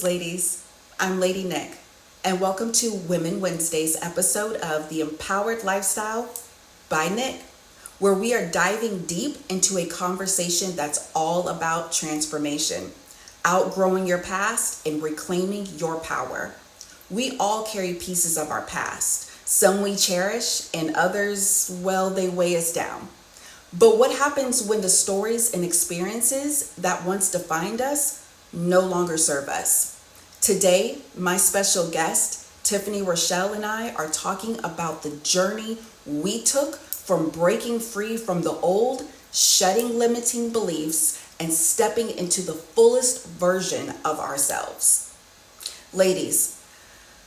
Greetings, ladies. I'm Lady Nick, and welcome to Women Wednesdays episode of The Empowered Lifestyle by Nick, where we are diving deep into a conversation that's all about transformation, outgrowing your past, and reclaiming your power. We all carry pieces of our past. Some we cherish, and others, well, they weigh us down. But what happens when the stories and experiences that once defined us no longer serve us? Today, my special guest, Tiffany Rochelle, and I are talking about the journey we took from breaking free from the old, shedding limiting beliefs, and stepping into the fullest version of ourselves. Ladies,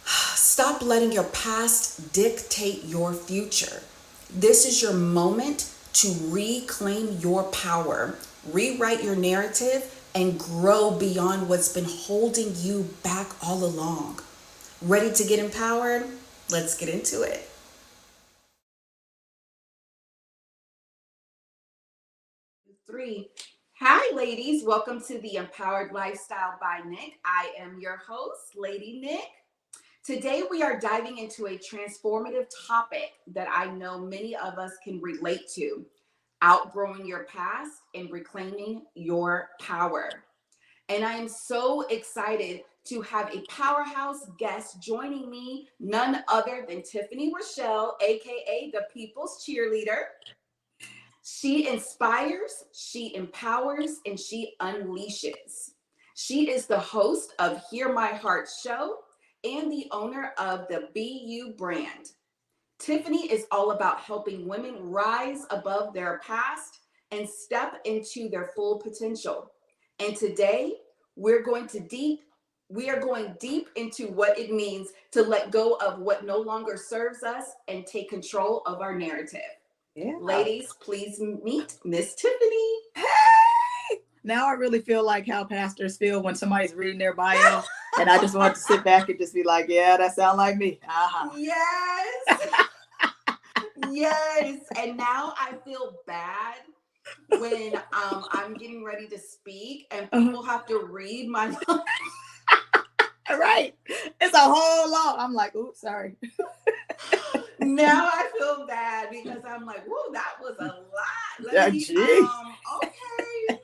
stop letting your past dictate your future. This is your moment to reclaim your power, rewrite your narrative, and grow beyond what's been holding you back all along. Ready to get empowered? Let's get into it. Three. Hi, ladies. Welcome to the Empowered Lifestyle by Nick. I am your host, Lady Nick. Today, we are diving into a transformative topic that I know many of us can relate to: outgrowing your past and reclaiming your power. And I am so excited to have a powerhouse guest joining me, none other than Tiffany Rochelle, aka the People's Cheerleader. She inspires, she empowers, and she unleashes. She is the host of Hear My Heart Show and the owner of the BU brand. Tiffany is all about helping women rise above their past and step into their full potential. And today, we're going to deep we are going deep into what it means to let go of what no longer serves us and take control of our narrative. Yeah. Ladies, please meet Miss Tiffany. Hey! Now I really feel like how pastors feel when somebody's reading their bio, and I just want to sit back and just be like, yeah, that sounds like me. Yes. Yes. And now I feel bad when I'm getting ready to speak and people have to read my Right. It's a whole lot. I'm like, oops, sorry. Now I feel bad because I'm like, whoa, that was a lot. Okay.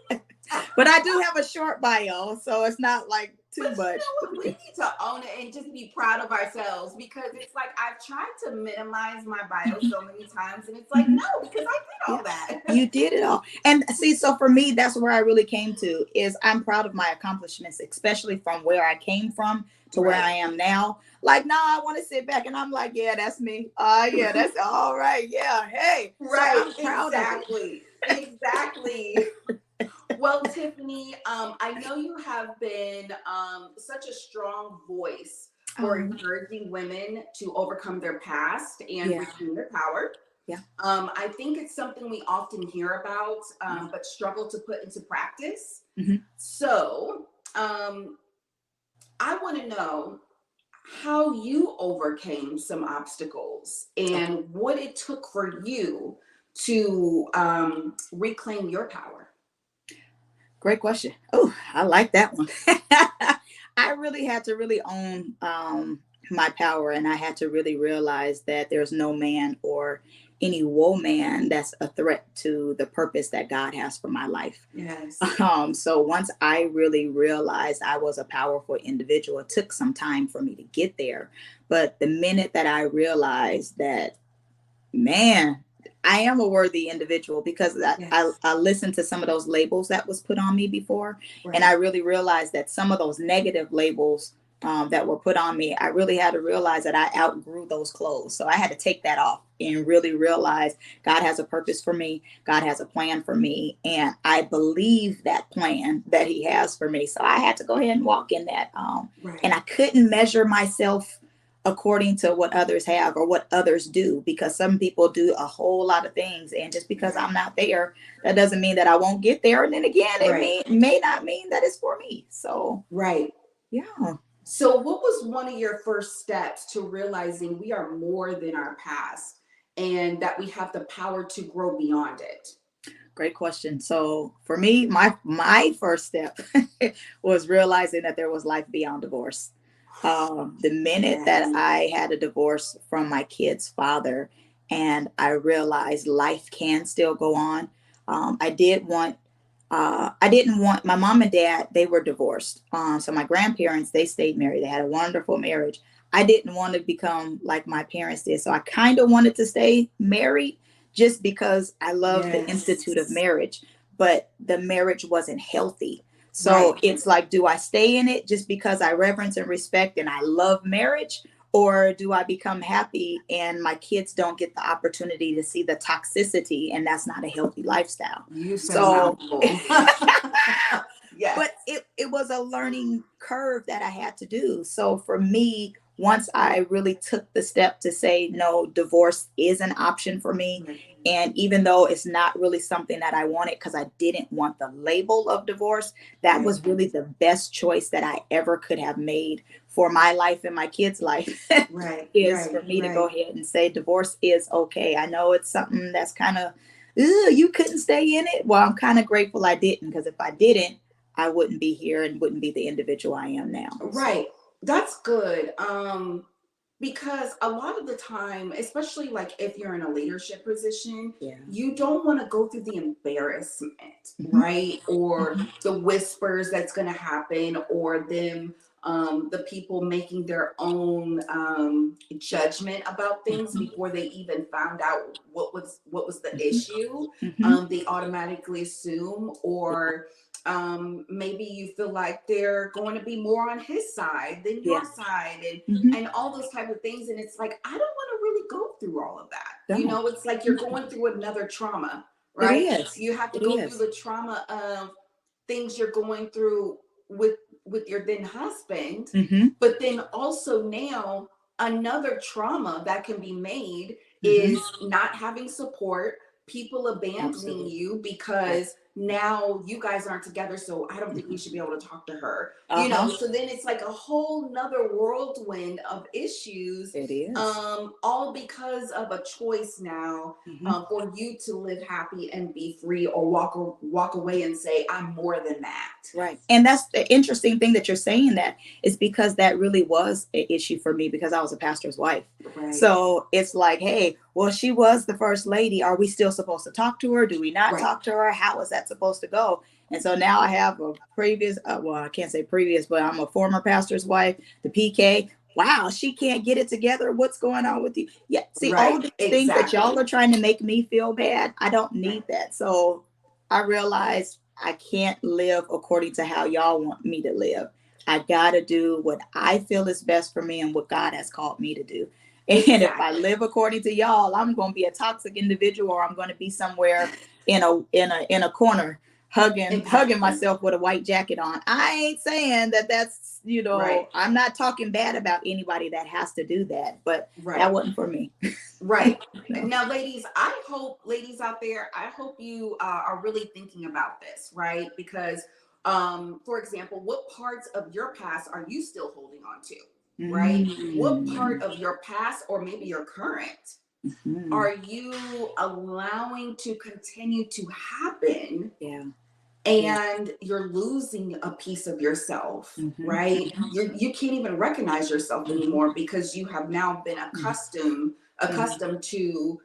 But I do have a short bio, so it's not like too much. You know what? We need to own it and just be proud of ourselves, because it's like I've tried to minimize my bio so many times, and it's like, no, because I did all that. You did it all. And see, so for me, that's where I really came to is I'm proud of my accomplishments, especially from where I came from to where I am now. Like, now I want to sit back and I'm like, yeah, that's me. Yeah, that's all right. Yeah. Hey. Right. So exactly. Exactly. Well, Tiffany, I know you have been such a strong voice for encouraging women to overcome their past and reclaim their power. Yeah. I think it's something we often hear about, but struggle to put into practice. Mm-hmm. So I want to know how you overcame some obstacles and what it took for you to reclaim your power. Great question. Oh, I like that one. I really had to really own my power, and I had to really realize that there's no man or any woman that's a threat to the purpose that God has for my life. Yes. So once I really realized I was a powerful individual, it took some time for me to get there. But the minute that I realized that, man, I am a worthy individual, because I listened to some of those labels that was put on me before. Right. And I really realized that some of those negative labels that were put on me, I really had to realize that I outgrew those clothes. So I had to take that off and really realize God has a purpose for me. God has a plan for me. And I believe that plan that he has for me. So I had to go ahead and walk in that. And I couldn't measure myself according to what others have or what others do, because some people do a whole lot of things, and just because I'm not there, that doesn't mean that I won't get there. And then again, it may not mean that it's for me. So yeah. So what was one of your first steps to realizing we are more than our past and that we have the power to grow beyond it? Great question. So for me, my first step was realizing that there was life beyond divorce. The minute that Yes. I had a divorce from my kid's father, and I realized life can still go on, I did want. I didn't want my mom and dad. They were divorced. So my grandparents, they stayed married. They had a wonderful marriage. I didn't want to become like my parents did. So I kind of wanted to stay married just because I love the institute of Yes. marriage, but the marriage wasn't healthy. So Right. it's like, do I stay in it just because I reverence and respect and I love marriage? Or do I become happy and my kids don't get the opportunity to see the toxicity, and that's not a healthy lifestyle? You said a So, mouthful. Yes. but it was a learning curve that I had to do. So for me, once I really took the step to say, no, divorce is an option for me. And even though it's not really something that I wanted because I didn't want the label of divorce, that Right. was really the best choice that I ever could have made for my life and my kids' life. Right. Is Right. for me to go Right. ahead and say divorce is okay. I know it's something that's kind of, you couldn't stay in it. Well, I'm kind of grateful I didn't, because if I didn't, I wouldn't be here and wouldn't be the individual I am now. Right. That's good. Because a lot of the time, especially like if you're in a leadership position, Yeah. you don't want to go through the embarrassment, Hmm. right? Or Hmm. the whispers that's going to happen, or them, the people making their own judgment about things Hmm. before they even found out what was the issue. Hmm. They automatically assume, Yeah. or maybe you feel like they're going to be more on his side than Yeah. your side, Hmm. and all those type of things. And it's like, I don't want to really go through all of that. Don't. It's like you're going through another trauma, It right? is. You have to It go through is. the trauma of things you're going through with your then husband, Hmm. but then also now another trauma that can be made Hmm. is not having support, people abandoning Absolutely. you Yeah. because now you guys aren't together, so I don't think we should be able to talk to her. Uh huh. So then it's like a whole nother whirlwind of issues, It is. all because of a choice now, Hmm. for you to live happy and be free, or walk away and say, I'm more than that. Right. And that's the interesting thing that you're saying, that is because that really was an issue for me because I was a pastor's wife. Right. So it's like, hey, well, she was the first lady. Are we still supposed to talk to her? Do we not Right. talk to her? How is that supposed to go? And so now I have a previous, well, I can't say previous, but I'm a former pastor's wife, the PK. Wow, she can't get it together. What's going on with you? Yeah, see, all Right. these things that y'all Exactly. are trying to make me feel bad, I don't need that. So I realized I can't live according to how y'all want me to live. I got to do what I feel is best for me and what God has called me to do. And if I Exactly. live according to y'all, I'm going to be a toxic individual, or I'm going to be somewhere in a corner hugging Exactly. myself with a white jacket on. I ain't saying that that's, Right. I'm not talking bad about anybody that has to do that, but that Right. wasn't for me. Right. No. Now, ladies, I hope, ladies out there, I hope you are really thinking about this, right? Because, for example, what parts of your past are you still holding on to, right? What Mm. part of your past, or maybe your current, Mhm. are you allowing to continue to happen, Yeah. Yeah. and you're losing a piece of yourself, Mhm. right? You can't even recognize yourself Mhm. anymore because you have now been Mhm. accustomed to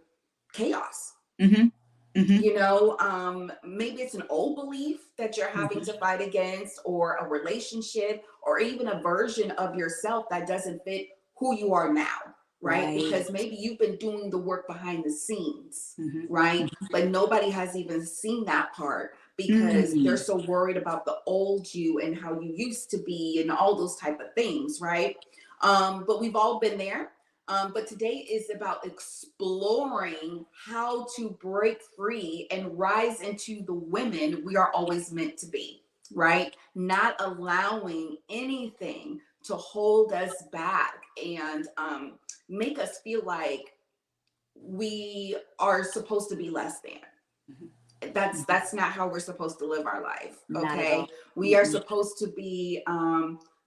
chaos. Mhm. Mhm. Maybe it's an old belief that you're having Mhm. to fight against, or a relationship, or even a version of yourself that doesn't fit who you are now, right? Right. Because maybe you've been doing the work behind the scenes, Mhm. right? Mhm. But nobody has even seen that part because they're Mm. so worried about the old you and how you used to be and all those type of things, right? But we've all been there. But today is about exploring how to break free and rise into the women we are always meant to be, right? Not allowing anything to hold us back and make us feel like we are supposed to be less than. Mhm. Mhm. That's not how we're supposed to live our life. Not at Okay, all. we are Mm-mm. supposed to be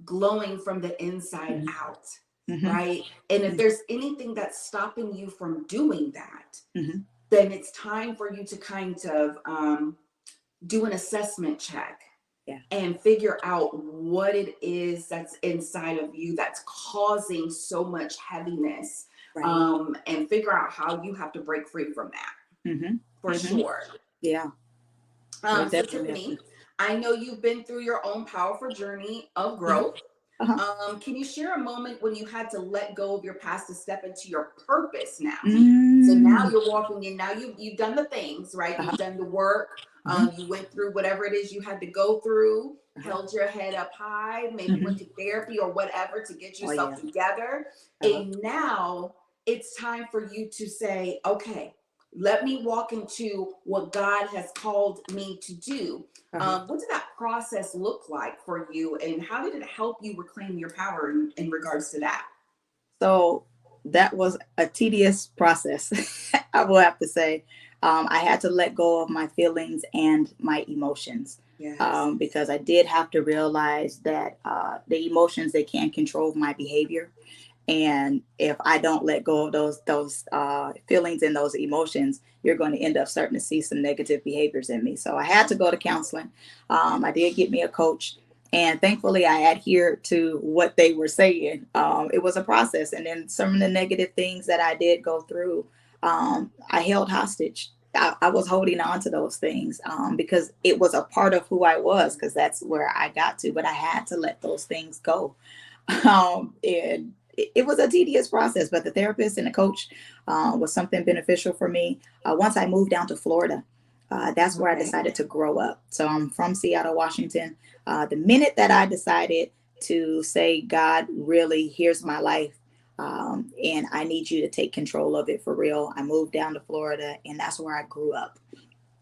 glowing from the inside Mhm. out, Mhm. right? And if there's anything that's stopping you from doing that, Mhm. then it's time for you to kind of do an assessment check Yeah. and figure out what it is that's inside of you that's causing so much heaviness, Right. and figure out how you have to break free from that, Mm-hmm. for Mm-hmm. sure. Yeah. We So definitely have to. Tiffany, I know you've been through your own powerful journey of Yeah. growth. Uh-huh. Can you share a moment when you had to let go of your past to step into your purpose now? So now Mm. you're walking in. Now you've done the things, right? Uh-huh. You've done the work. Mm-hmm. You went through whatever it is you had to go through. Uh-huh. Held your head up high. Maybe Mm-hmm. went to therapy or whatever to get Oh yourself yeah. together. Uh-huh. And now it's time for you to say, okay, let me walk into what God has called me to do. Uh-huh. What did that process look like for you, and how did it help you reclaim your power in regards to that? So that was a tedious process, I will have to say. I had to let go of my feelings and my emotions, Yes. because I did have to realize that the emotions, they can't control my behavior. And if I don't let go of those feelings and those emotions, you're going to end up starting to see some negative behaviors in me. So I had to go to counseling. I did get me a coach, and thankfully I adhered to what they were saying. It was a process, and then some of the negative things that I did go through, I held hostage. I was holding on to those things, because it was a part of who I was, because that's where I got to. But I had to let those things go. And it was a tedious process, but the therapist and the coach was something beneficial for me. Once I moved down to Florida, that's where I Okay. decided to grow up. So I'm from Seattle, Washington. The minute that I decided to say, God, really, here's my life, and I need you to take control of it for real, I moved down to Florida, and that's where I grew up.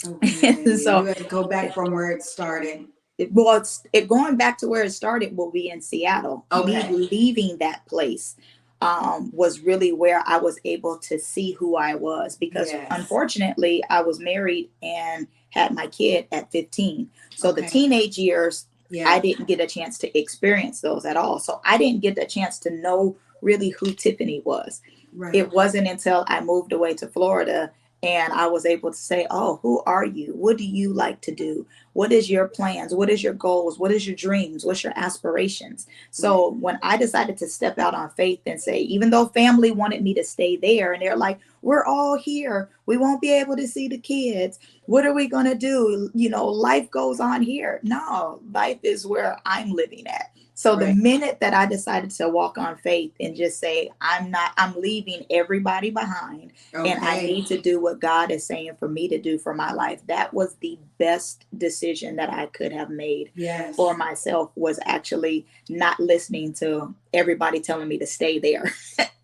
Okay. You So had to go back from where it started. going back to where it started will be in Seattle. Me Okay. leaving that place was really where I was able to see who I was, because Yes. unfortunately I was married and had my kid at 15. So the Okay. teenage years, I Yeah. didn't get a chance to experience those at all. So I didn't get the chance to know really who Tiffany was. Right. It wasn't until I moved away to Florida and I was able to say, "Oh, who are you? What do you like to do? What is your plans? What is your goals? What is your dreams? What's your aspirations?" Right. So when I decided to step out on faith and say, even though family wanted me to stay there, and they're like, "We're all here. We won't be able to see the kids. What are we going to do? Life goes on here." No, life is where I'm living at. So the Right. minute that I decided to walk on faith and just say, I'm leaving everybody behind, and I Okay. need to do what God is saying for me to do for my life. That was the best decision that I could have made for Yes. myself, was actually not listening to everybody telling me to stay there.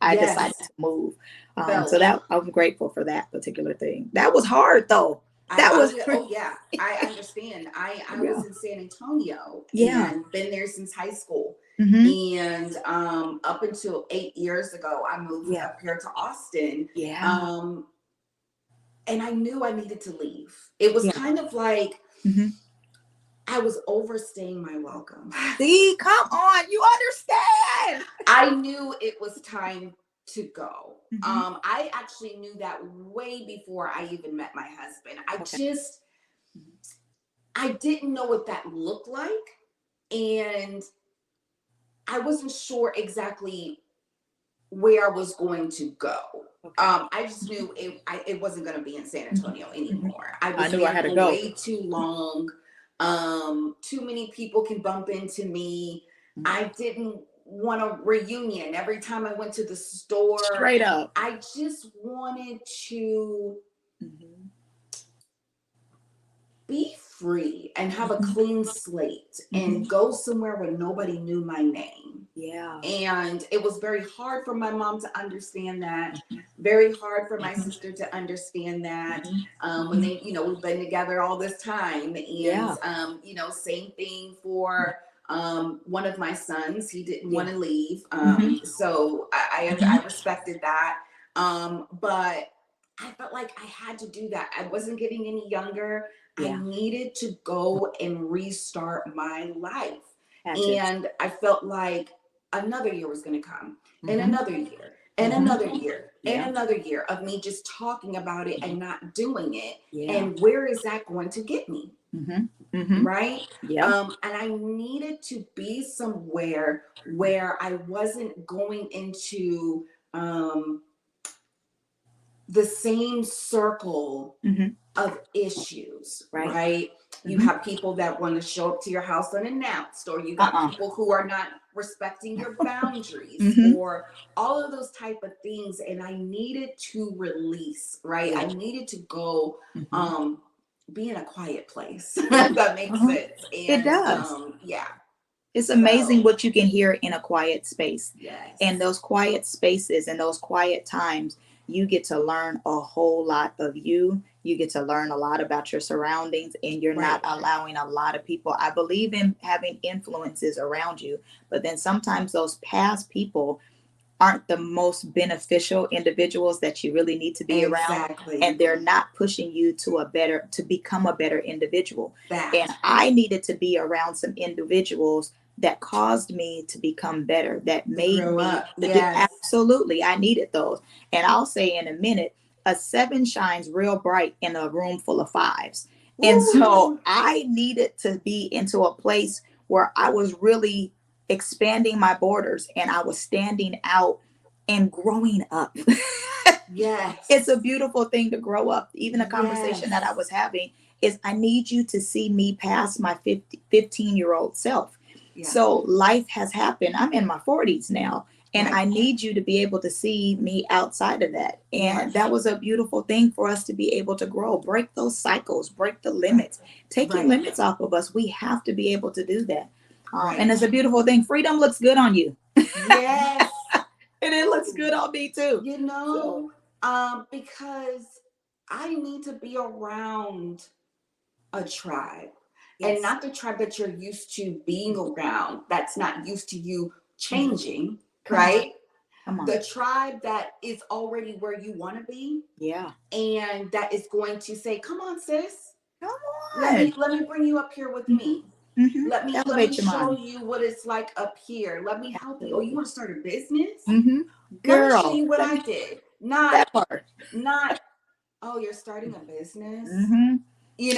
I decided Yes. to move. So Felt. that I'm grateful for that particular thing. That was hard though. That Oh was yeah, oh yeah. I understand. I yeah. was in San Antonio Yeah. and been there since high school. Hmm. And up until 8 years ago, I moved Yeah. up here to Austin. Yeah. Um, and I knew I needed to leave. It was Yeah. kind of like Hmm. I was overstaying my welcome. See, come on, you understand. I knew it was time to go. Hmm. I actually knew that way before I even met my husband. Okay. I didn't know what that looked like, and I wasn't sure exactly where I was going to go. Okay. I just knew it wasn't going to be in San Hmm. Antonio Hmm. anymore. I I was knew I there had to for go. way too long. Too many people can bump into me. Mhm. I didn't want a reunion every time I went to the store. Straight up. I just wanted to Hmm. be free and have a Hmm. clean slate and Hmm. go somewhere where nobody knew my name. Yeah. And it was very hard for my mom to understand that, Hmm. very hard for my Hmm. sister to understand that. Hmm. When Hmm. they, we've been together all this time. And, Yeah. same thing for one of my sons. He didn't want Yeah. to leave. Hmm. So Hmm. I respected that. But I felt like I had to do that. I wasn't getting any younger. I Yeah. needed to go and restart my life. Had to. And I felt like another year was going to come, and Hmm. another year, and Hmm. another year. and Yeah. another year of me just talking about it Mhm. and not doing it. Yeah. And where is that going to get me? Mhm. Mhm. Right. Yeah. And I needed to be somewhere where I wasn't going into the same circle Mhm. of issues, Right. right? You Mhm. have people that want to show up to your house unannounced, or you got Uh-uh. people who are not respecting your boundaries, Mhm. or all of those type of things. And I needed to release, right? I Yeah. needed to go Mhm. um be in a quiet place. Yeah. If that makes Uh-huh. sense. It And does. yeah. It's amazing So what you can hear in a quiet space. And yes. those quiet spaces and those quiet times, you get to learn a whole lot of you. You get to learn a lot about your surroundings, and you're not Right. allowing a lot of people. I believe in having influences around you, but then sometimes those past people aren't the most beneficial individuals that you really need to be around, and Exactly. they're not pushing you to become a better individual. And That. I needed to be around some individuals that caused me to become better, that To made grow me up. to do. Yes. Absolutely, I needed those. And I'll say in a minute, a seven shines real bright in a room full of fives. And so Woo. I needed to be into a place where I was really expanding my borders and I was standing out and growing up. It's a Yes. beautiful thing to grow up. Even a conversation that I Yes. was having is, I need you to see me past my 15-year-old self. Yeah. So life has happened. I'm in my 40s now, and Right. I need you to be able to see me outside of that. Yeah. And that was a beautiful thing for us to be able to grow, break those cycles, break the Right. limits, taking Right. limits off of us. We have to be able to do that. And Right. it's a beautiful thing. Freedom looks good on you, Yes. and it looks Ooh. good on me too. You So, know, because I need to be around a tribe, and yes. not the tribe that you're used to being around, that's not used to you Mhm. changing, Come on. right? Come on. The tribe that is already where you want to be, Yeah. and that is going to say, come on, sis, Come let on. me let me bring you up here with Hmm. me. Hmm. Let me Elevate your show mind. you what it's like up here. Let me help you. Oh, you Absolutely. want to start a business? Hmm. Let me show Girl, you what let me I show did. Not that part. not oh, you're starting a business. Hmm.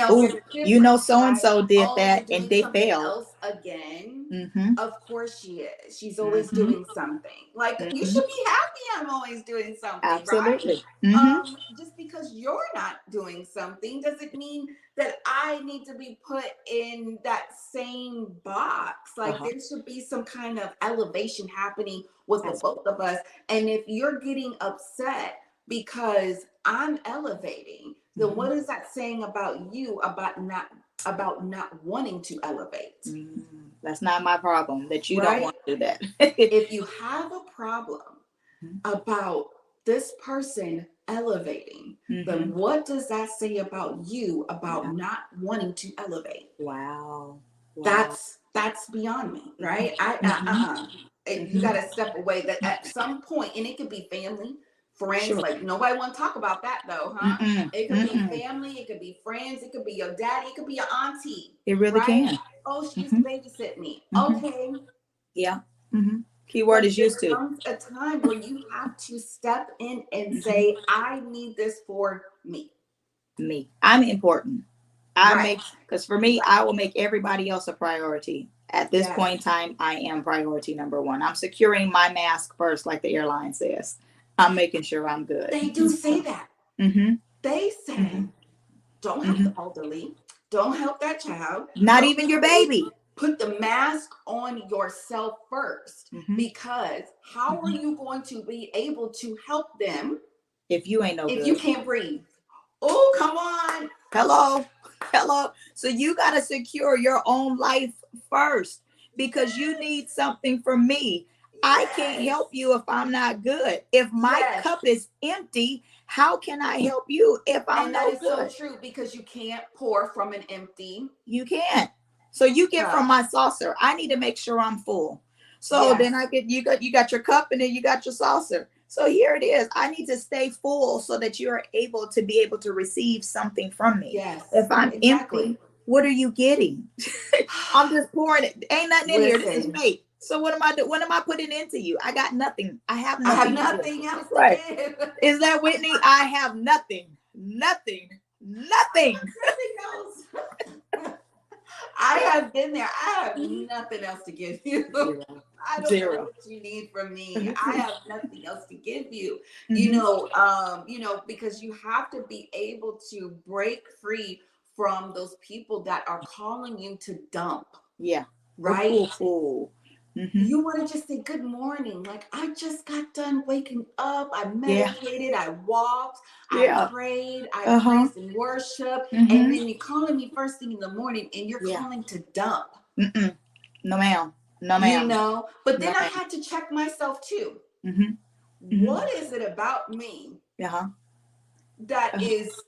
Oh, There's a you know, difference, so and right? so did Oh, you're that and doing they something failed. else again. Hmm. Of course she is. She's always Hmm. doing something. Like, you Hmm. should be happy I'm always doing something, right? Absolutely. Hmm. Just because you're not doing something doesn't mean that I need to be put in that same box. Like, Uh-huh. there should be some kind of elevation happening with the Absolutely. both of us. And if you're getting upset because I'm elevating, then Hmm. what is that saying about you about not wanting to elevate? That's not my problem that you don't want Right? to do that. If you have a problem about this person elevating, then Hmm. what does that say about you about Yeah. not wanting to elevate? Wow. Wow. That's beyond me, Hmm. right? I Hmm. You got Hmm. to step away. That at some point, and it could be family, friends. Sure. Like, nobody want to talk about that though, huh? Mm-mm. It could be Mm-mm. family, it could be friends, it could be your daddy, it could be your auntie, It really right? can. Oh, she used to Hmm. babysit me. Hmm. Okay, Yeah. Hmm. Keyword but is there used to. comes a time where you have to step in and Hmm. say, I need this for me. Me. I'm important. I Right, make, because for me, right. I will make everybody else a priority. At this Yes. point in time, I am priority number one. I'm securing my mask first, like the airline says. I'm making sure I'm good. They do say that. Hmm. They Hmm. say, don't help Hmm. the elderly, don't help that child. Not even your baby. Put the mask on yourself first, Hmm. because how are Hmm. you going to be able to help them If you ain't no if you good. can't breathe? Oh, come on. Hello. Hello. So you got to secure your own life first, because you Yes. need something from me. I can't Yes. help you if I'm not good. If my Yes. cup is empty, how can I help you if I'm And that no is so good? true, because you can't pour from an empty You can't. So you get from cup. my saucer. I need to make sure I'm full. So then Yes. I get, you got your cup and then you got your saucer. So here it is. I need to stay full so that you are able to be able to receive something from me. Yes. If I'm Exactly. empty, what are you getting? I'm just pouring it. Ain't nothing in here. This is Listen, fake. So what am I doing? What am I putting into you? I got nothing. I have I have nothing to give. nothing else to Right. give. Is that Whitney? I have nothing. Nothing. Nothing. Nothing else. I have been there. I have nothing else to give you. Zero. I don't know Zero. what you need from me. I have nothing else to give you. Mhm. Because you have to be able to break free from those people that are calling you to dump, Yeah. right? Ooh. Mm-hmm. You want to just say good morning. Like, I just got done waking up. I Yeah. meditated. I walked. I Yeah. prayed. I Uh-huh. praised and worship. And Mm-hmm. then you're calling me first thing in the morning and you're Yeah. calling to dump, Mm-mm. No ma'am. No you ma'am. know? But then No I ma'am. had to check myself too. Mm-hmm. What is it about me Mm-hmm. Uh-huh. that Uh-huh. is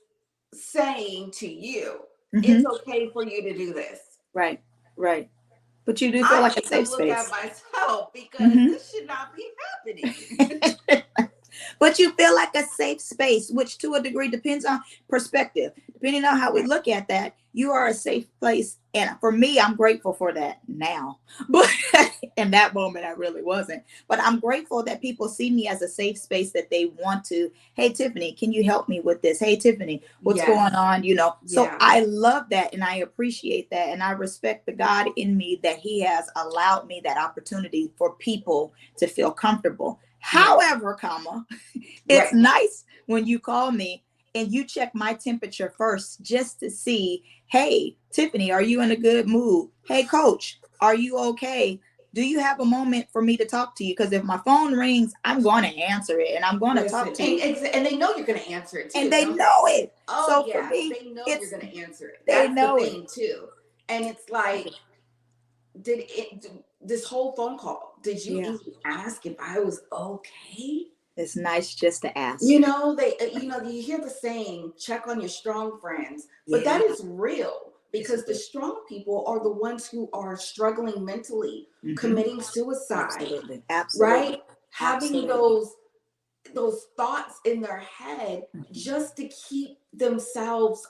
saying to you, it's Mm-hmm. okay for you to do this? Right. Right. But you do feel I like a need to safe look at space. myself because Mm-hmm. this should not be happening. But you feel like a safe space, which to a degree depends on perspective. Depending on how we Right. look at that, you are a safe place. And for me, I'm grateful for that now. But in that moment, I really wasn't. But I'm grateful that people see me as a safe space that they want to, hey, Tiffany, can you help me with this? Hey, Tiffany, what's going Yes. on? So Yeah. I love that and I appreciate that. And I respect the God in me that He has allowed me that opportunity for people to feel comfortable. Yes. However, comma, it's Right. nice when you call me and you check my temperature first just to see, hey, Tiffany, are you in a good mood? Hey, coach, are you okay? Do you have a moment for me to talk to you? Because if my phone rings, I'm going to answer it and I'm going to Listen, talk to you. and they know you're going to answer it And too, they don't they? know it. Oh So for yeah, me, they know you're it's, going to answer it. they That's the know it. thing too. And it's like, this whole phone call? Did you Yeah. even ask if I was okay? It's nice just to ask. You hear the saying, check on your strong friends, but Yeah. that is real It's because the real. strong people are the ones who are struggling mentally, Mm-hmm. committing suicide, Absolutely. Absolutely. right? Having Absolutely. those thoughts in their head Mm-hmm. just to keep themselves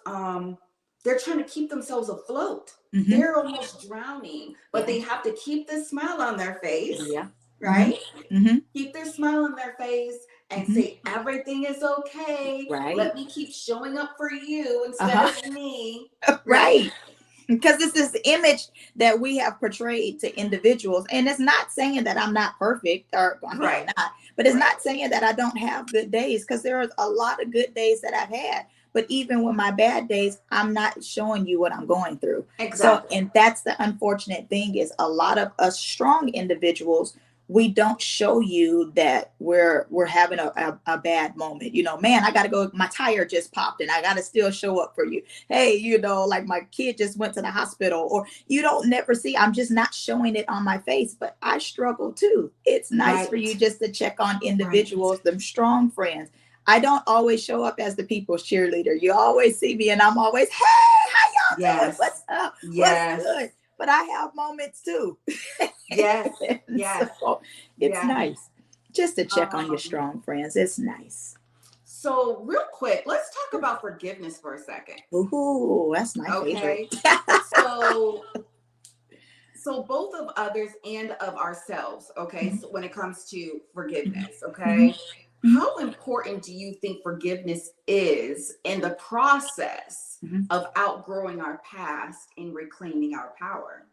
they're trying to keep themselves afloat. Mm-hmm. They're almost drowning, but Yeah. they have to keep this smile on their face, Yeah. Mm-hmm. right? Mm-hmm. Keep their smile on their face and Mm-hmm. say everything is okay. Right. Let me keep showing up for you instead Uh-huh. of me, right? Right. Because this is the image that we have portrayed to individuals. And it's not saying that I'm not perfect, or I mean, I'm Right. not, but it's Right. not saying that I don't have good days because there are a lot of good days that I've had. But even with my bad days, I'm not showing you what I'm going through. So, Exactly. and that's the unfortunate thing is a lot of us strong individuals, we don't show you that we're having a bad moment. Man, I got to go. My tire just popped and I got to still show up for you. Hey, like my kid just went to the hospital, or you don't never see, I'm just not showing it on my face, but I struggle too. It's nice for you Right. just to check on Right. individuals, them strong friends. I don't always show up as the people's cheerleader. You always see me and I'm always, hey, how y'all doing? Yes. What's up? What's Yes. good? But I have moments too. Yes. And Yes. so it's Yes. nice just to check on your Um, strong friends. It's nice. so real quick, let's talk about forgiveness for a second. Ooh, that's my favorite. Okay. So both of others and of ourselves, okay, Mhm, so when it comes to mhm, forgiveness, mhm, okay, mhm, how important do you think forgiveness is in the process mhm. of outgrowing our past and reclaiming our power?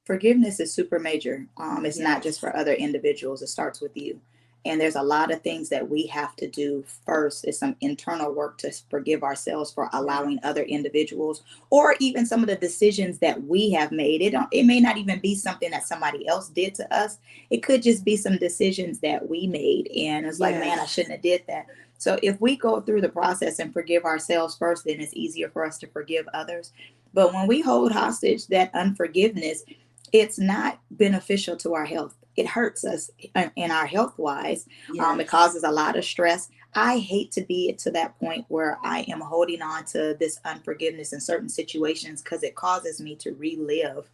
Forgiveness is super major. It's not just Yes. for other individuals, it starts with you. And there's a lot of things that we have to do first. Is some internal work to forgive ourselves for Yes. allowing other individuals, or even some of the decisions that we have made. It may not even be something that somebody else did to us. It could just be some decisions that we made. And it's like, man, I Yes. shouldn't have did that. So if we go through the process and forgive ourselves first, then it's easier for us to forgive others. But when we hold hostage that unforgiveness, it's not beneficial to our health. It hurts us in our health wise. It Yes. causes a lot of stress. I hate to be to that point where I am holding on to this unforgiveness in certain situations because it causes me to relive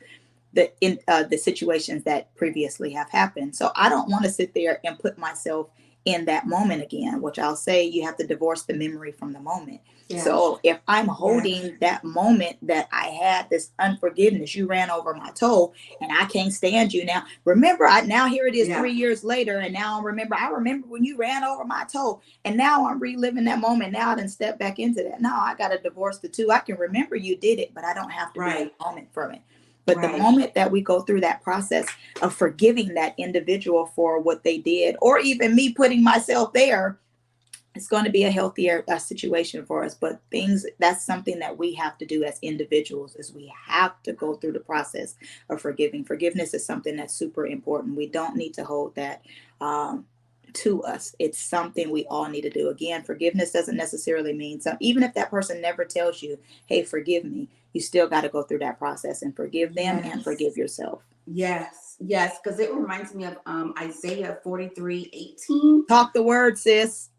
the situations that previously have happened. So I don't want to sit there and put myself in that moment again, which I'll say you have to divorce the memory from the moment. Yeah. So if I'm Yeah. holding that moment that I had this unforgiveness, you ran over my toe and I can't stand you now. Remember, now here it is Yeah. 3 years later, and now I remember when you ran over my toe, and now I'm reliving that moment. Now I done step back into that. Now I got to divorce the two. I can remember you did it, but I don't have to be in Right. the moment from it. But the Right. moment that we go through that process of forgiving that individual for what they did, or even me putting myself there, it's going to be a healthier situation for us. But that's something that we have to do as individuals, is we have to go through the process of forgiving. Forgiveness is something that's super important. We don't need to hold that to us. It's something we all need to do. Again, forgiveness doesn't necessarily mean something. Even if that person never tells you, hey, forgive me, you still got to go through that process and forgive them and forgive yourself. Yes, because it reminds me of Isaiah 43:18. Talk the word, sis.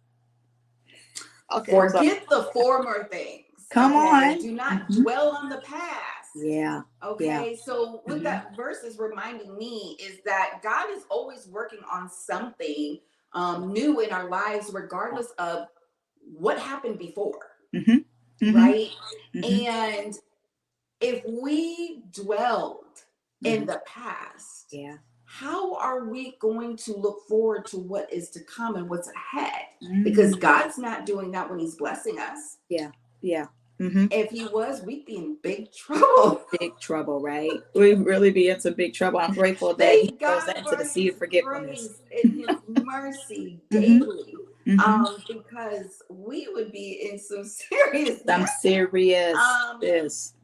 Okay, forget the former things. Come on. Do not dwell on the past. Yeah. Okay. Yeah. So what that verse is reminding me is that God is always working on something new in our lives, regardless of what happened before. Right. And if we dwelled in the past, how are we going to look forward to what is to come and what's ahead? Because God's not doing that when he's blessing us. Yeah. If he was, we'd be in big trouble. Big trouble, right? We'd really be in some big trouble. I'm grateful that he goes into the sea of forgetfulness and his mercy daily. Because we would be in some serious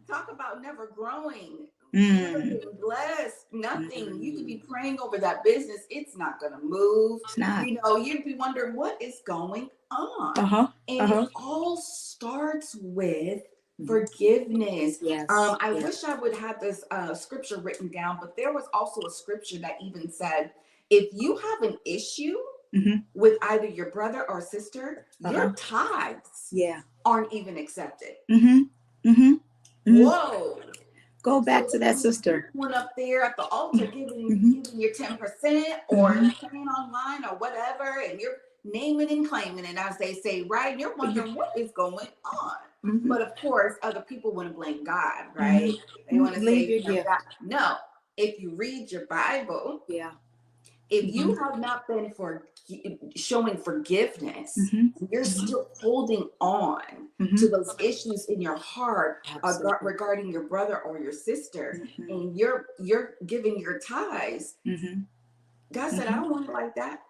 talk about never growing. Never getting blessed, nothing. You could be praying over that business. It's not going to move. It's not. You'd be wondering what is going on. It all starts with forgiveness. Yes. I wish I would have this scripture written down, but there was also a scripture that even said, if you have an issue with either your brother or sister, your tithes aren't even accepted. Whoa. Go back to that sister. One up there at the altar giving your 10% or paying online or whatever, and you're naming and claiming it, as they say, right? You're wondering what is going on. But of course, other people want to blame God, right? They want to say, God. No, if you read your Bible, if you have not been showing forgiveness, you're still holding on to those issues in your heart regarding your brother or your sister, and you're giving your tithes. God said, I don't want it like that.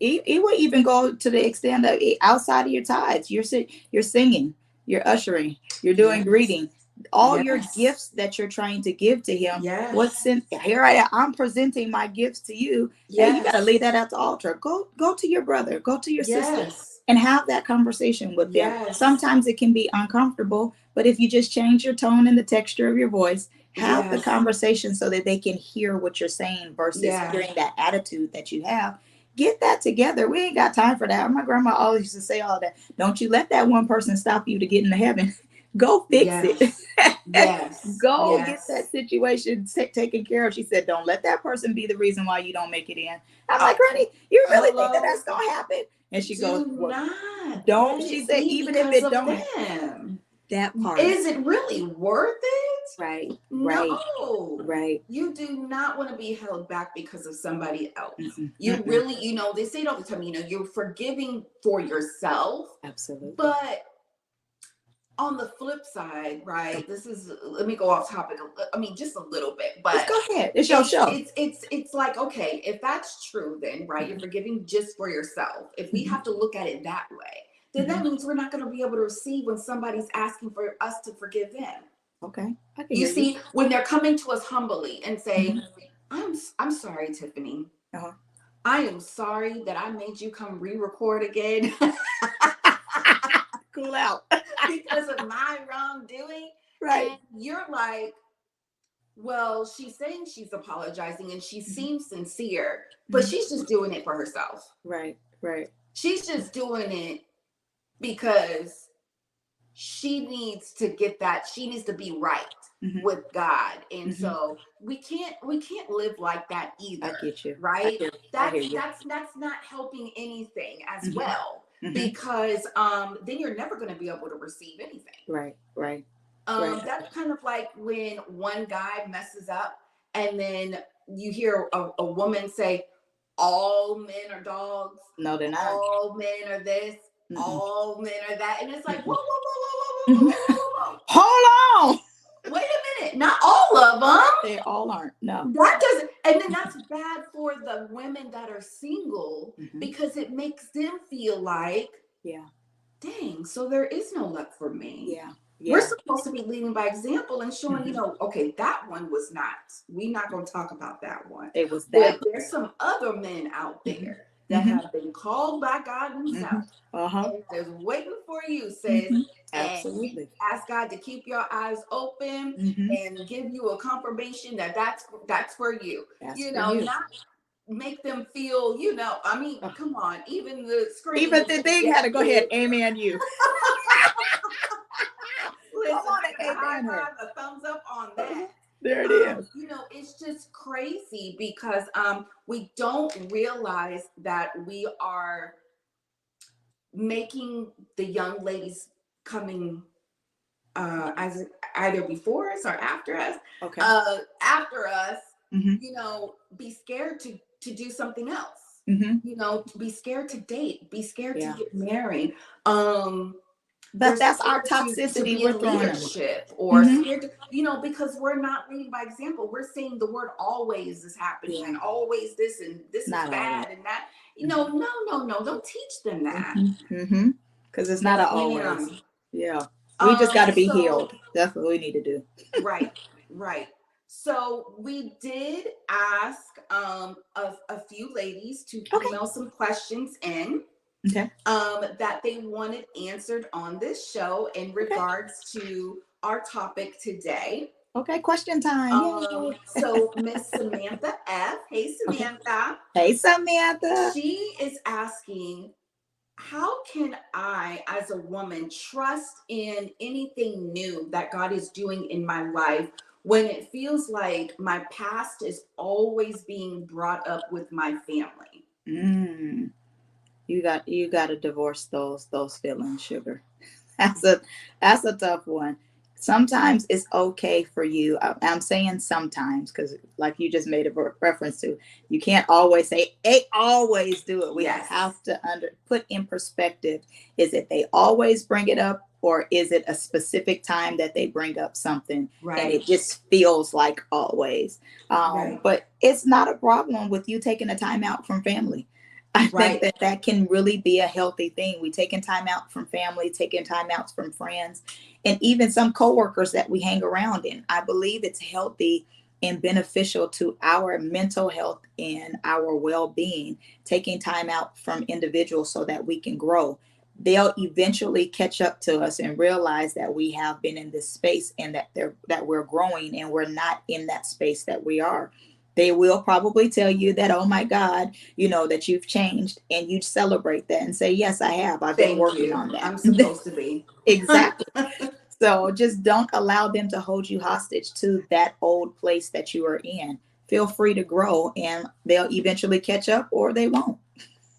It will even go to the extent of outside of your tithes. You're singing, you're ushering, you're doing greeting. All your gifts that you're trying to give to him. What's in here? I'm presenting my gifts to you. Hey, you got to lay that at the altar. Go to your brother. Go to your sister, and have that conversation with them. Sometimes it can be uncomfortable, but if you just change your tone and the texture of your voice, have the conversation so that they can hear what you're saying versus hearing that attitude that you have. Get that together. We ain't got time for that. My grandma always used to say all that. Don't you let that one person stop you to get into heaven. Go fix it. Go get that situation taken care of. She said, don't let that person be the reason why you don't make it in. I'm like, Granny, you really think that's going to happen? And she goes, don't. She said, even if it don't happen. That part. Is it really worth it? Right. No. Right. You do not want to be held back because of somebody else. You really, they say it all the time, you're forgiving for yourself. Absolutely. But on the flip side, right? Let me go off topic. I mean, just a little bit, but go ahead. It's your show. It's like, okay, if that's true, then right, you're forgiving just for yourself. If we have to look at it that way, then that means we're not going to be able to receive when somebody's asking for us to forgive them. Okay. You see, when they're coming to us humbly and saying, I'm sorry, Tiffany. I am sorry that I made you come re-record again. Cool out. Because of my wrongdoing. Right. And you're like, well, she's saying she's apologizing and she seems sincere, but she's just doing it for herself. Right. She's just doing it because she needs to get that. She needs to be right Mhm. with God. And Mhm. so we can't live like that I either, get you. right? I That's hear you. that's not helping anything as Mhm. well, Mhm. because then you're never going to be able to receive anything. Right. Right. Right. That's kind of like when one guy messes up and then you hear a woman say, all men are dogs, No, they're not. all men are this, Mm-mm. all men are that. And it's like, whoa, Mm-mm. whoa, whoa, whoa, whoa, whoa, Mhm. whoa, whoa, whoa, Hold on. whoa. Wait a minute. Not all of them. They all aren't. No. That doesn't, and then that's bad for the women that are single, Mhm. because it makes them feel like, Yeah. dang, so there is no luck for me. Yeah. We're Yeah. supposed to be leading by example and showing, Mhm. okay, that one was not, we're not going to talk about that one. It was But that. there's some other men out Mhm. there that Mhm. have been called by God Mhm. Himself Uh-huh. and is waiting for you, sis. Mhm. And you Absolutely. ask God to keep your eyes open Mhm. and give you a confirmation that that's for you. That's for you. Not make them feel, I mean, Oh, come on, even the screen even is the saying, thing yes, had to go ahead. sis. Amen. You. Come Listen, on I and got a high amen her. five, a thumbs up on that. There it is. It's just crazy because we don't realize that we are making the young ladies coming as either before us or Okay. after us, Mhm. be scared to do something else. Mhm. To be scared to date, be scared to Yeah. get married. They're But that's our scared to toxicity be we're in throwing them. leadership, or Mhm. scared to, because we're not leading by example. We're saying the word always is happening Yeah. and always this and this is Not always. bad and that. Mhm. No, no, no. Don't teach them that. Mhm. Mhm. Because it's not Yes, a always. ma'am. Yeah. We just got to be So healed. That's what we need to do. right, right. So we did ask a few ladies to Okay. email some questions in Okay. that they wanted answered on this show in Okay. regards to our topic today. Okay. Question time. Yay. So Miss Samantha F. Hey Okay. Samantha. Hey, Samantha. She is asking, how can I, as a woman, trust in anything new that God is doing in my life when it feels like my past is always being brought up with my family? Mm. You got to divorce those feelings, sugar. That's a tough one. Sometimes it's okay for you. I'm saying sometimes because, like you just made a reference to, you can't always say they always do it. We Yes. have to put in perspective: is it they always bring it up, or is it a specific time that they bring up something and Right. it just feels like always? Right. But it's not a problem with you taking a time out from family. I think Right. that can really be a healthy thing. We taking time out from family, taking time out from friends, and even some coworkers that we hang around in. I believe it's healthy and beneficial to our mental health and our well-being, taking time out from individuals so that we can grow. They'll eventually catch up to us and realize that we have been in this space and that we're growing and we're not in that space that we are. They will probably tell you that, oh my God, that you've changed, and you celebrate that and say, yes, I have. I've been Thank working you. on that. I'm supposed to be. Exactly. So just don't allow them to hold you hostage to that old place that you are in. Feel free to grow, and they'll eventually catch up or they won't.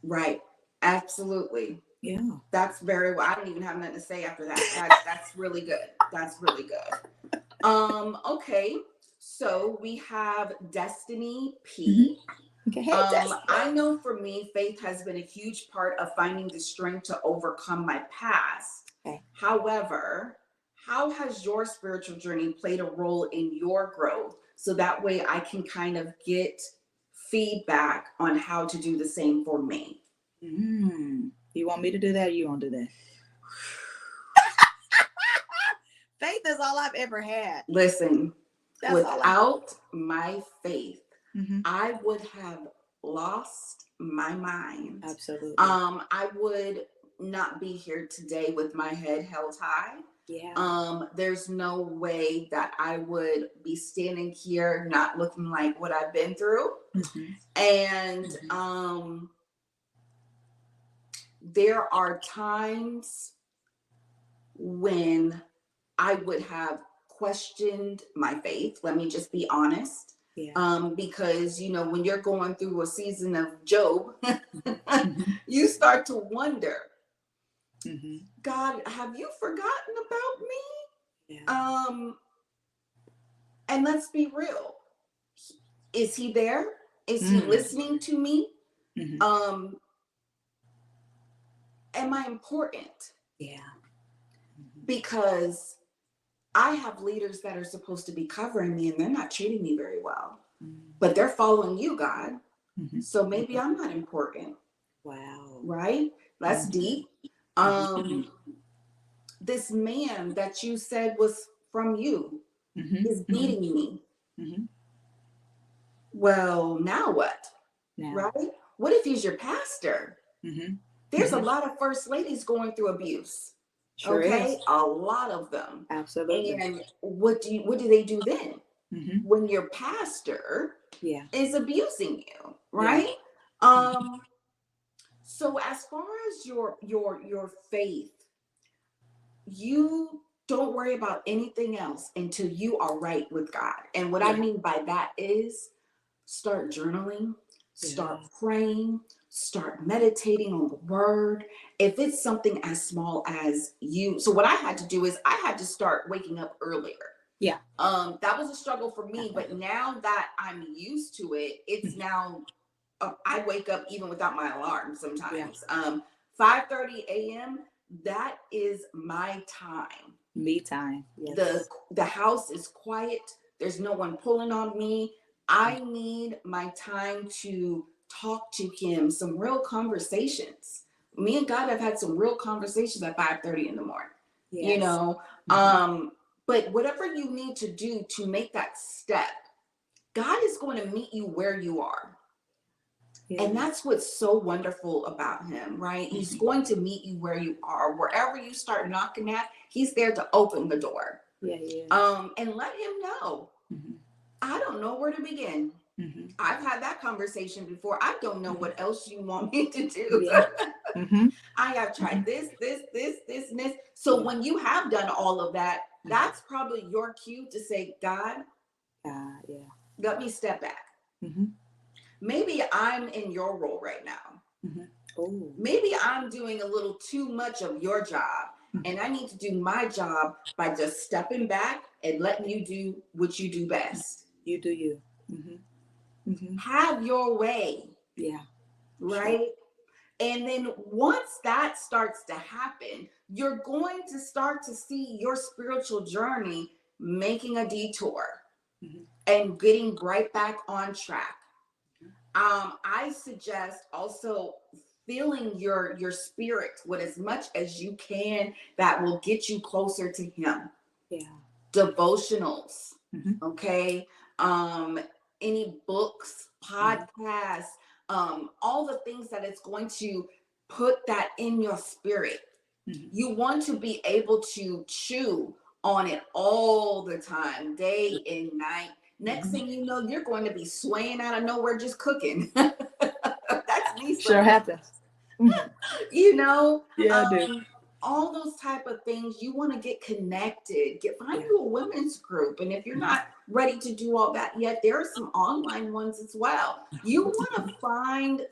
Right. Absolutely. Yeah. That's very well. I don't even have nothing to say after that. That's really good. That's really good. Okay. So we have Destiny Mhm. P. Okay. Hey, Destiny. I know for me, faith has been a huge part of finding the strength to overcome my past. Okay. However, how has your spiritual journey played a role in your growth? So that way I can kind of get feedback on how to do the same for me. You want me to do that, or you want to do that? Faith is all I've ever had. Listen, That's all I. without my faith, Mm-hmm. I would have lost my mind. Absolutely. I would not be here today with my head held high. Yeah. There's no way that I would be standing here not looking like what I've been through. Mm-hmm. And there are times when I would have questioned my faith. Let me just be honest. Yeah. Because, when you're going through a season of Job, Mhm. you start to wonder, Mhm. God, have you forgotten about me? Yeah. Um, and let's be real. Is he there? Is he Mm. listening to me? Mhm. Um, am I important? Yeah. Mhm. Because I have leaders that are supposed to be covering me and they're not treating me very well, Mm. but they're following you, God. Mhm. So maybe Mhm. I'm not important, Wow. right? That's Mhm. deep. Mhm. Um, this man that you said was from you Mhm. is Mhm. beating me. Mhm. Well, now what? Now. Right? What if he's your pastor? Mhm. There's a Mhm. lot of first ladies going through abuse. Sure Okay? is. A lot of them. Absolutely. And what do they do then? Mhm. When your pastor Yeah. is abusing you, Yeah. right? Mhm. Um, so as far as your faith, you don't worry about anything else until you are right with God. And what I Yeah. mean by that is start journaling, start Yeah. praying, start meditating on the word. If it's something as small as so what I had to do is I had to start waking up earlier. Yeah. That was a struggle for me, but Definitely. now that I'm used to it, it's Mhm. now I wake up even without my alarm Yeah. sometimes. 5:30 a.m. That is my time. Me time. the Yes. the house is quiet, there's no one pulling on me. I need my time to talk to him, some real conversations. Me and God have had some real conversations at 5:30 in the morning, you Yes. know. Mhm. But whatever you need to do to make that step, God is going to meet you where you are. And Yeah. that's what's so wonderful about him, right? He's Mhm. going to meet you where you are. Wherever you start knocking at, he's there to open the door. Yeah, he is. And let him know, Mhm. I don't know where to begin. Mhm. I've had that conversation before. I don't know Mhm. what else you want me to do. Yeah. Mhm. I have tried Mhm. this, and this. So Yeah. when you have done all of that, Mhm. that's probably your cue to say, God, Yeah. let me step back. Mhm. Maybe I'm in your role right now. Mhm. Oh. Maybe I'm doing a little too much of your job, and I need to do my job by just stepping back and letting you do what you do best. You do you. Mhm. Mhm. Have your way, Yeah. Sure. right? And then once that starts to happen, you're going to start to see your spiritual journey making a detour Mhm. and getting right back on track. I suggest also filling your spirit with as much as you can that will get you closer to him. Yeah. Devotionals, Mhm. okay? Um, any books, Mhm. podcasts, all the things that it's going to put that in your spirit. Mhm. You want to be able to chew on it all the time, day and night. Next Mhm. thing you know, you're going to be swaying out of nowhere just cooking. That's me Sure sometimes. happens. Mhm. you know Yeah, I do. um all those type of things. You want to get connected, find Yeah. you a women's group, and if you're Mhm. not ready to do all that yet, there are some online ones as well. You want to find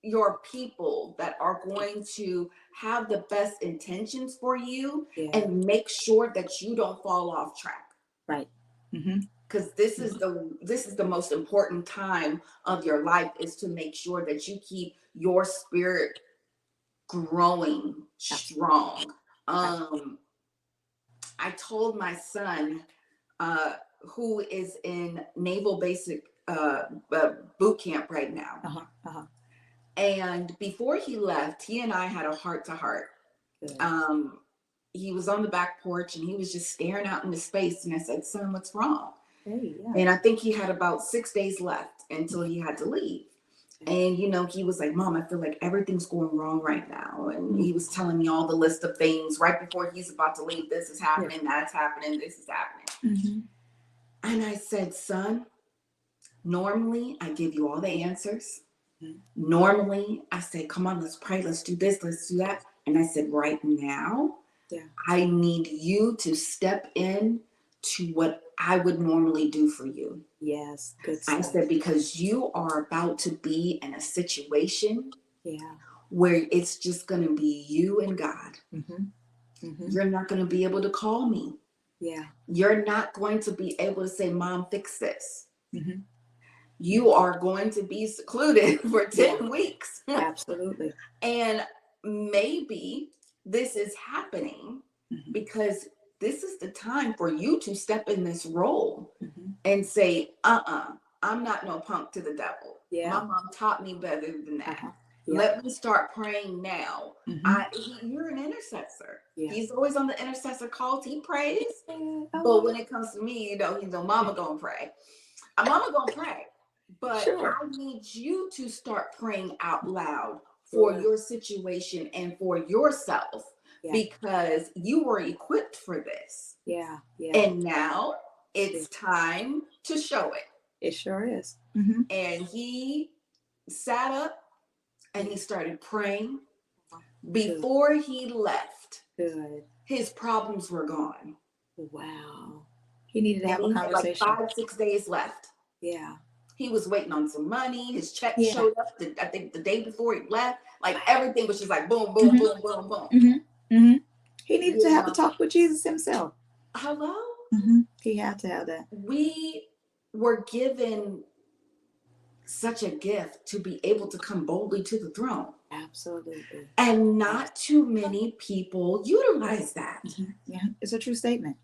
your people that are going to have the best intentions for you Yeah. and make sure that you don't fall off track, Right. Mhm. because this is the most important time of your life, is to make sure that you keep your spirit growing Absolutely. strong. Absolutely. Um, I told my son, uh, who is in Naval Basic Boot Camp right now, Uh-huh. Uh-huh. and before he left, he and I had a heart to heart. Good. Um, he was on the back porch and he was just staring out into space, and I said, "Son, what's wrong?" Hey, yeah. And I think he had about 6 days left until Mhm. he had to leave. Okay. And he was like, "Mom, I feel like everything's going wrong right now." And Mhm. he was telling me all the list of things right before he's about to leave. This is Yeah. happening, that's happening, this is happening. Mhm. And I said, "Son, normally I give you all the answers. Mhm. Normally I say, come on, let's pray, let's do this, let's do that." And I said, "Right now, Yeah. I need you to step in to what I would normally do for you. Yes. Good I stuff. said, because you are about to be in a situation Yeah. where it's just going to be you and God. Mm-hmm. Mm-hmm. You're not going to be able to call me. Yeah. You're not going to be able to say, Mom, fix this. Mm-hmm. You are going to be secluded for Yeah. 10 weeks. Absolutely. And maybe this is happening Mm-hmm. because this is the time for you to step in this role Mm-hmm. and say, I'm not no punk to the devil. My Yeah. mom taught me better than that. Uh-huh. Yep. Let me start praying now. Mm-hmm. You're an intercessor. Yeah. He's always on the intercessor calls. He prays. Yeah. But Oh, when it comes to me, he's no mama gonna pray. Mama gonna pray. But sure. I need you to start praying out loud for Sure. your situation and for yourself Yeah. because you were equipped for this. Yeah. Yeah. And now Yeah. it's time to show it. It sure is. Mm-hmm. And he sat up and Yeah. he started praying. Good. Before he left, Good. his problems were gone. Wow. He needed to And have a he had like conversation. 5, 6 days left. Yeah. He was waiting on some money. His check Yeah. showed up, I think, the day before he left. Like Wow. everything was just like boom, boom, Mm-hmm. boom, boom, boom. Mm-hmm. Mm-hmm. He needed to You have a know, talk with Jesus himself. hello? Mm-hmm. He had to have that. We were given such a gift to be able to come boldly to the throne. Absolutely. And not too many people utilize that. Mm-hmm. Yeah, it's a true statement.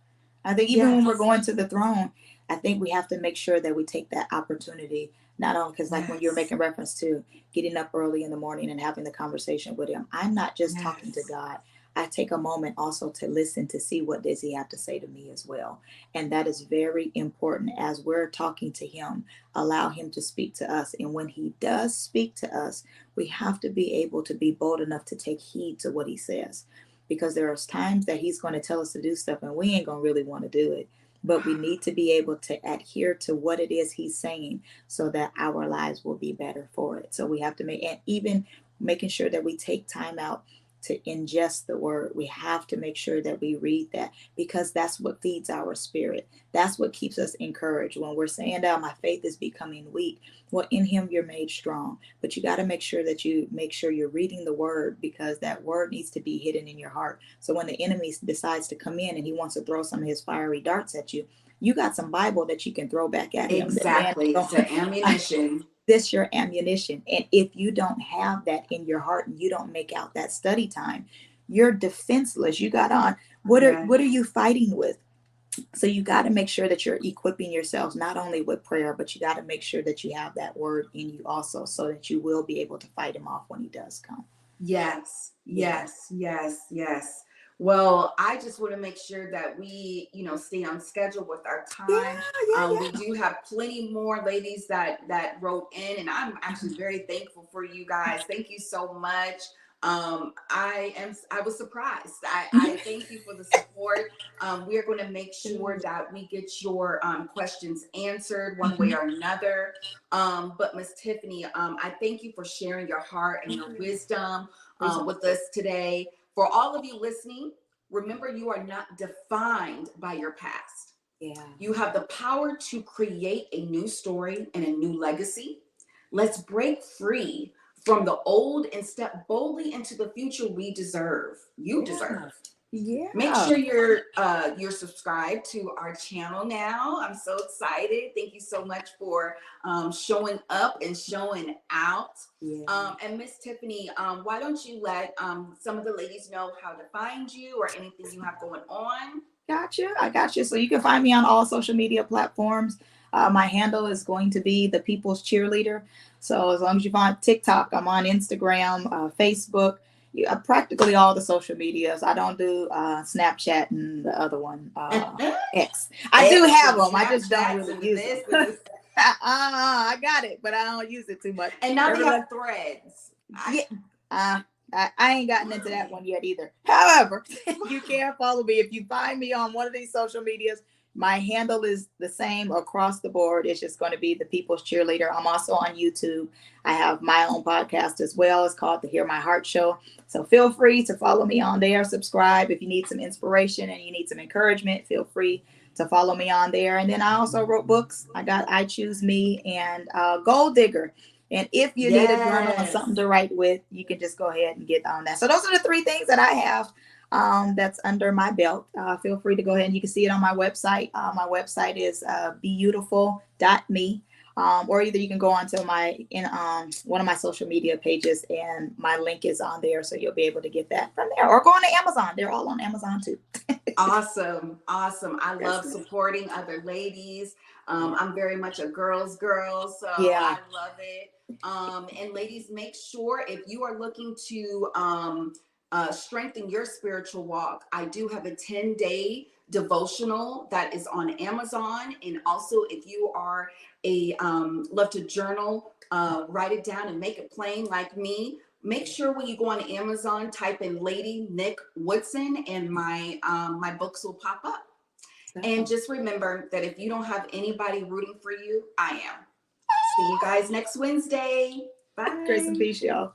I think even when we're Yes. going to the throne, I think we have to make sure that we take that opportunity, not only because, like when you're Yes. making reference to getting up early in the morning and having the conversation with Him, I'm not just talking to Yes. God. I take a moment also to listen to see what does He have to say to me as well. And that is very important as we're talking to Him. Allow Him to speak to us. And when He does speak to us, we have to be able to be bold enough to take heed to what He says, because there are times that He's going to tell us to do stuff and we ain't going to really want to do it. But we need to be able to adhere to what it is He's saying so that our lives will be better for it. So we have to make, and even making sure that we take time out to ingest the word. We have to make sure that we read that, because that's what feeds our spirit. That's what keeps us encouraged when we're saying that my faith is becoming weak. Well, in Him you're made strong, but you got to make sure that you make sure you're reading the word, because that word needs to be hidden in your heart. So when the enemy decides to come in and he wants to throw some of his fiery darts at you, you got some Bible that you can throw back at him. That man, Exactly. It's an ammunition. this your ammunition. And if you don't have that in your heart and you don't make out that study time, you're defenseless. You got on Yeah. what are you fighting with? So you got to make sure that you're equipping yourselves not only with prayer, but you got to make sure that you have that word in you also, so that you will be able to fight him off when he does come. Yes, Yeah. yes, yes, yes. Well, I just want to make sure that we, stay on schedule with our Yeah, time. We yeah, do have plenty more ladies that wrote in, and I'm actually very thankful for you guys. Thank you so much. I was surprised. I yeah. thank you for the support. We are going to make sure that we get your questions answered one way Mhm. or another. But Miss Tiffany, I thank you for sharing your heart and your wisdom with us today. For all of you listening, remember you are not defined by your past. Yeah. You have the power to create a new story and a new legacy. Let's break free from the old and step boldly into the future we deserve. You Yeah. deserve. Make Yeah. sure you're subscribed to our channel now. I'm so excited. Thank you so much for showing up and showing out. Yeah. And Miss Tiffany, why don't you let some of the ladies know how to find you or anything you have going on? Gotcha. I got you. So you can find me on all social media platforms. My handle is going to be the People's Cheerleader. So as long as you find TikTok, I'm on Instagram, Facebook, practically all the social medias. I don't do Snapchat and the other one, X. I do X have and them. I just don't Snapchats really and use them. this and this. I got it, but I don't use it too much. And now they Everybody, have threads. yeah. I ain't gotten into that one yet either. However, you can follow me if you find me on one of these social medias. My handle is the same across the board. It's just going to be the People's Cheerleader. I'm also on YouTube. I have my own podcast as well. It's called the Hear My Heart Show. So feel free to follow me on there, subscribe. If you need some inspiration and you need some encouragement, feel free to follow me on there. And then I also wrote books. I got I Choose Me and Gold Digger. And if you need a journal and something Yes. to write with, you can just go ahead and get on that. So those are the three things that I have that's under my belt. Feel free to go ahead and you can see it on my website. My website is beautiful.me. Or either you can go onto my in one of my social media pages and my link is on there, so you'll be able to get that from there. Or go on to Amazon; they're all on Amazon too. Awesome. Awesome. I Yes, love ma'am. supporting other ladies. I'm very much a girl's girl, so Yeah. I love it. And ladies, make sure if you are looking to strengthen your spiritual walk, I do have a 10-day devotional that is on Amazon. And also, if you are a love to journal, write it down and make it plain like me. Make sure when you go on Amazon, type in Lady Nick Woodson, and my books will pop up. And So, just remember that if you don't have anybody rooting for you, I am. See you guys next Wednesday. grace and Bye. peace, y'all.